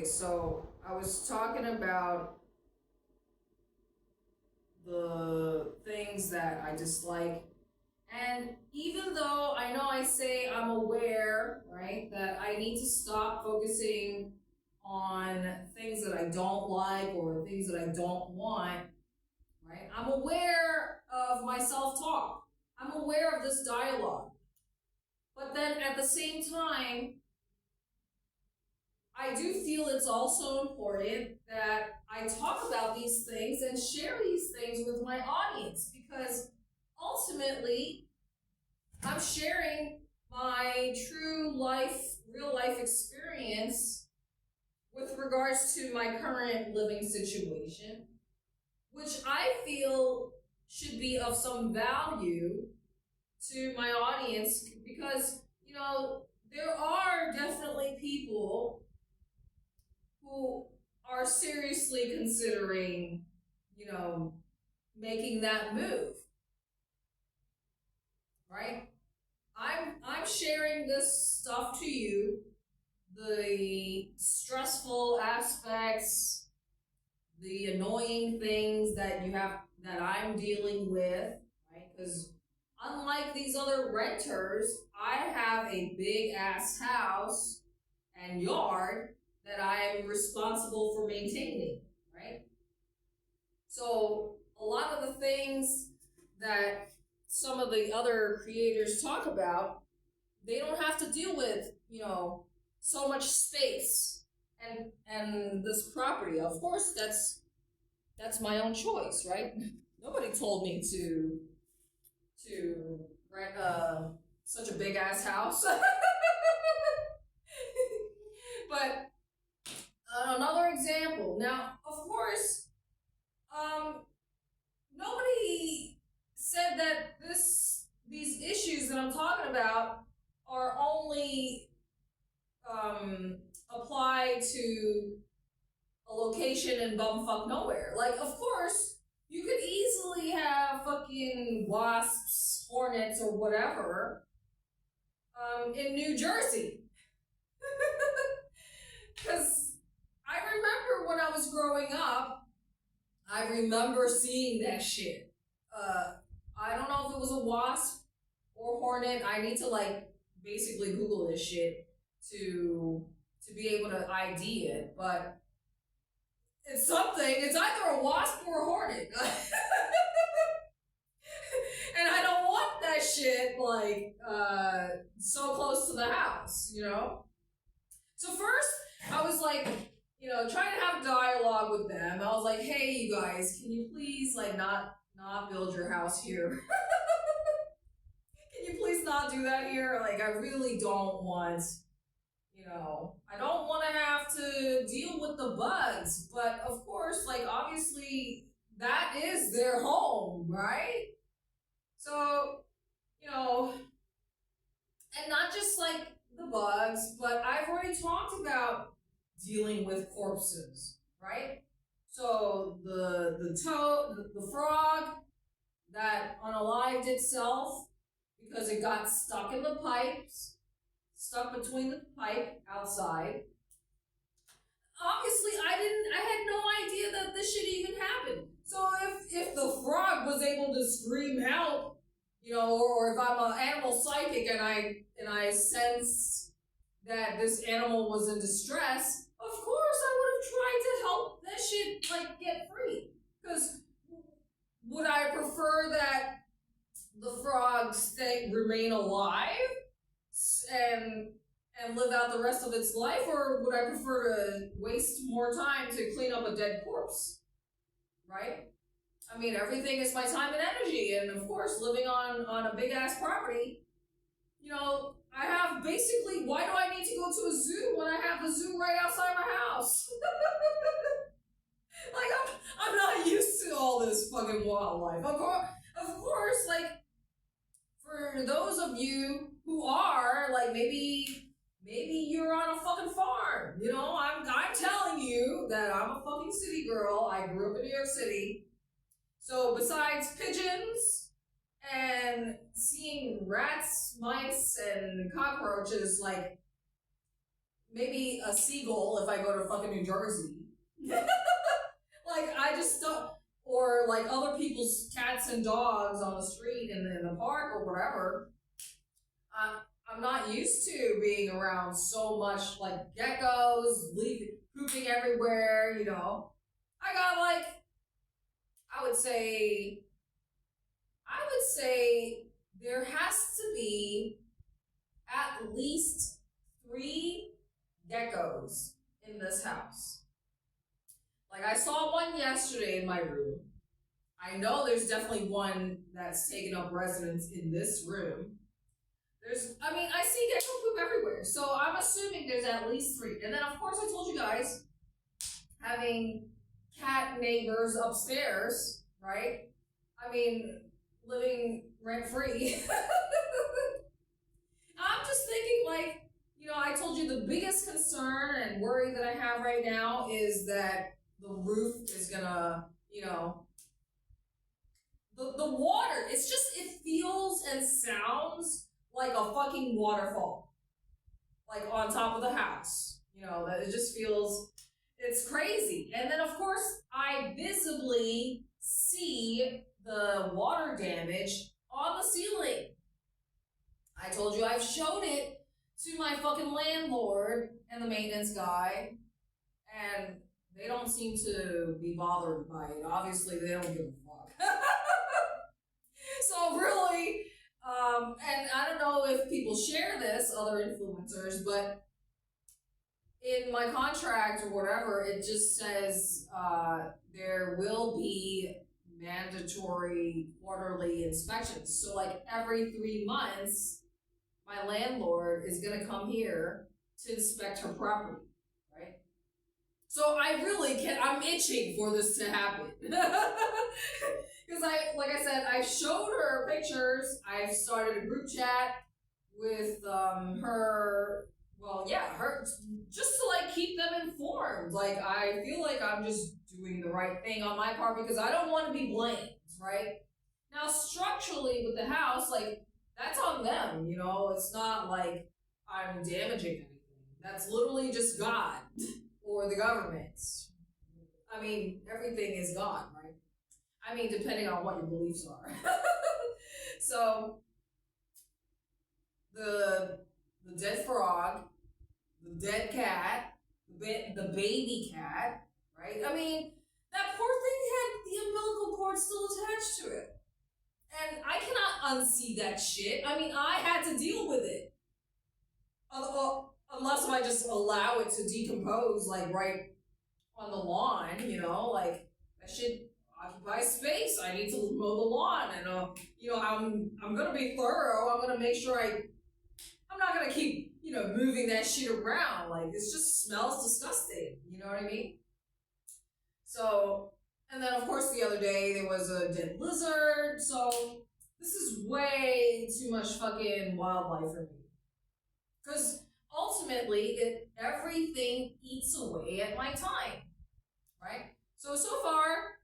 Okay, so I was talking about the things that I dislike. And even though I know I say I'm aware, right, that I need to stop focusing on things that I don't like or things that I don't want, right, I'm aware of my self-talk. I'm aware of this dialogue. But then at the same time, I do feel it's also important that I talk about these things and share these things with my audience, because ultimately I'm sharing my true life, real life experience with regards to my current living situation, which I feel should be of some value to my audience, because, there are definitely people who are seriously considering, making that move, right? I'm sharing this stuff to you, the stressful aspects, the annoying things that I'm dealing with, right? Because unlike these other renters, I have a big ass house and yard that I'm responsible for maintaining, right? So a lot of the things that some of the other creators talk about, they don't have to deal with, so much space and this property. Of course, that's my own choice, right? Nobody told me to rent such a big ass house. But another example. Now, of course, nobody said that these issues that I'm talking about are only applied to a location in bumfuck nowhere. Like, of course, you could easily have fucking wasps, hornets, or whatever in New Jersey. Because I remember when I was growing up, I remember seeing that shit. I don't know if it was a wasp or hornet. I need to basically Google this shit to be able to ID it, but it's something. It's either a wasp or a hornet. And I don't want that shit so close to the house, So first, I was trying to have dialogue with them. I was like, hey, you guys, can you please not build your house here? Can you please not do that here? I really don't want, I don't want to have to deal with the bugs. But of course, obviously that is their home, right? So, and not just the bugs, but I've already talked about dealing with corpses, right? So the frog that unalived itself because it got stuck in the pipes, stuck between the pipe outside. Obviously, I had no idea that this shit even happened. So if the frog was able to scream help, or if I'm an animal psychic and I sense that this animal was in distress, of course I would have tried to help that shit get free. Because would I prefer that the frog remain alive and live out the rest of its life, or would I prefer to waste more time to clean up a dead corpse? Right? I mean, everything is my time and energy, and of course, living on a big ass property, I have basically, why do I need to go to a zoo when I have the zoo right outside my house? I'm not used to all this fucking wildlife. Of course, for those of you who are, maybe you're on a fucking farm, I'm telling you that I'm a fucking city girl. I grew up in New York City. So besides pigeons and seeing rats, mice, and cockroaches, maybe a seagull if I go to fucking New Jersey. Like, I just don't, or like other people's cats and dogs on the street in the park or whatever. I'm not used to being around so much like geckos, pooping everywhere, you know. I got like, I would say there has to be at least 3 geckos in this house. Like, I saw one yesterday in my room. I know there's definitely one that's taken up residence in this room. I see gecko poop everywhere, so I'm assuming there's at least 3. And then, of course, I told you guys, having cat neighbors upstairs, right? I mean, living rent-free. I'm just thinking, like, you know, I told you the biggest concern and worry that I have right now is that the roof is gonna, you know, the water, it feels and sounds like a fucking waterfall. Like, on top of the house. You know, that it just feels, it's crazy. And then, of course, I visibly see the water damage on the ceiling. I told you I've showed it to my fucking landlord and the maintenance guy, and they don't seem to be bothered by it. Obviously, they don't give a fuck. So really, and I don't know if people share this, other influencers, but in my contract or whatever, it just says there will be mandatory quarterly inspections. So like every 3 months, my landlord is gonna come here to inspect her property, right? So I'm itching for this to happen. Because like I said, I showed her pictures. I've started a group chat with her, just to like keep them informed. Like, I feel like I'm just doing the right thing on my part because I don't want to be blamed, right? Now, structurally with the house, like, that's on them, you know? It's not like I'm damaging anything. That's literally just God or the government. I mean, everything is God, right? I mean, depending on what your beliefs are. So, the dead frog, the dead cat, the baby cat, right? I mean, that poor thing had the umbilical cord still attached to it. And I cannot unsee that shit. I mean, I had to deal with it. Unless I just allow it to decompose, like, right on the lawn, you know? Like, that shit occupies space. I need to mow the lawn. And, you know, I'm gonna be thorough. I'm gonna make sure I'm not gonna keep, you know, moving that shit around. Like, it just smells disgusting. You know what I mean? So, and then of course the other day there was a dead lizard. So, this is way too much fucking wildlife for me. Because ultimately, everything eats away at my time, right? So far,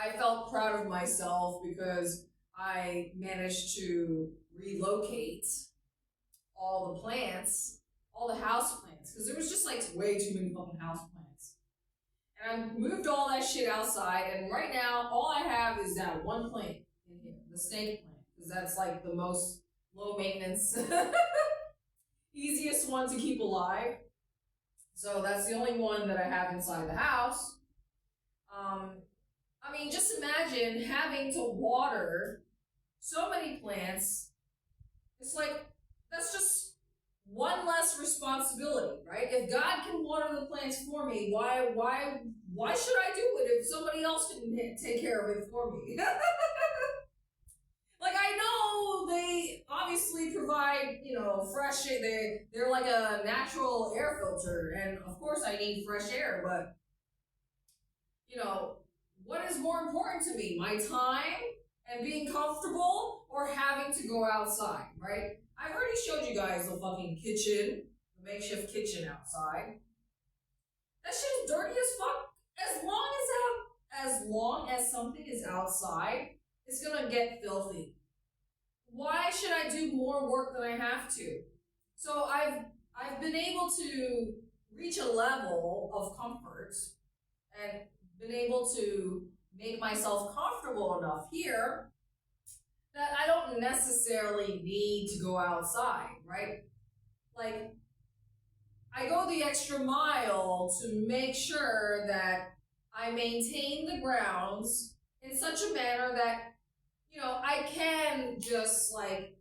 I felt proud of myself because I managed to relocate all the plants, all the house plants, because there was just like way too many fucking house plants. And I moved all that shit outside, and right now, all I have is that one plant in here, the snake plant, because that's like the most low maintenance, easiest one to keep alive. So that's the only one that I have inside the house. I mean, just imagine having to water so many plants. It's like, that's just one less responsibility, right? If God can water the plants for me, why should I do it if somebody else can take care of it for me? Like, I know they obviously provide, you know, fresh air. They're like a natural air filter, and of course I need fresh air, but, you know, what is more important to me? My time and being comfortable, or having to go outside, right? I've already showed you guys the fucking kitchen, the makeshift kitchen outside. That shit is dirty as fuck. As long as something is outside, it's gonna get filthy. Why should I do more work than I have to? So I've I've been able to reach a level of comfort and been able to make myself comfortable enough here that I don't necessarily need to go outside, right? Like, I go the extra mile to make sure that I maintain the grounds in such a manner that, I can just like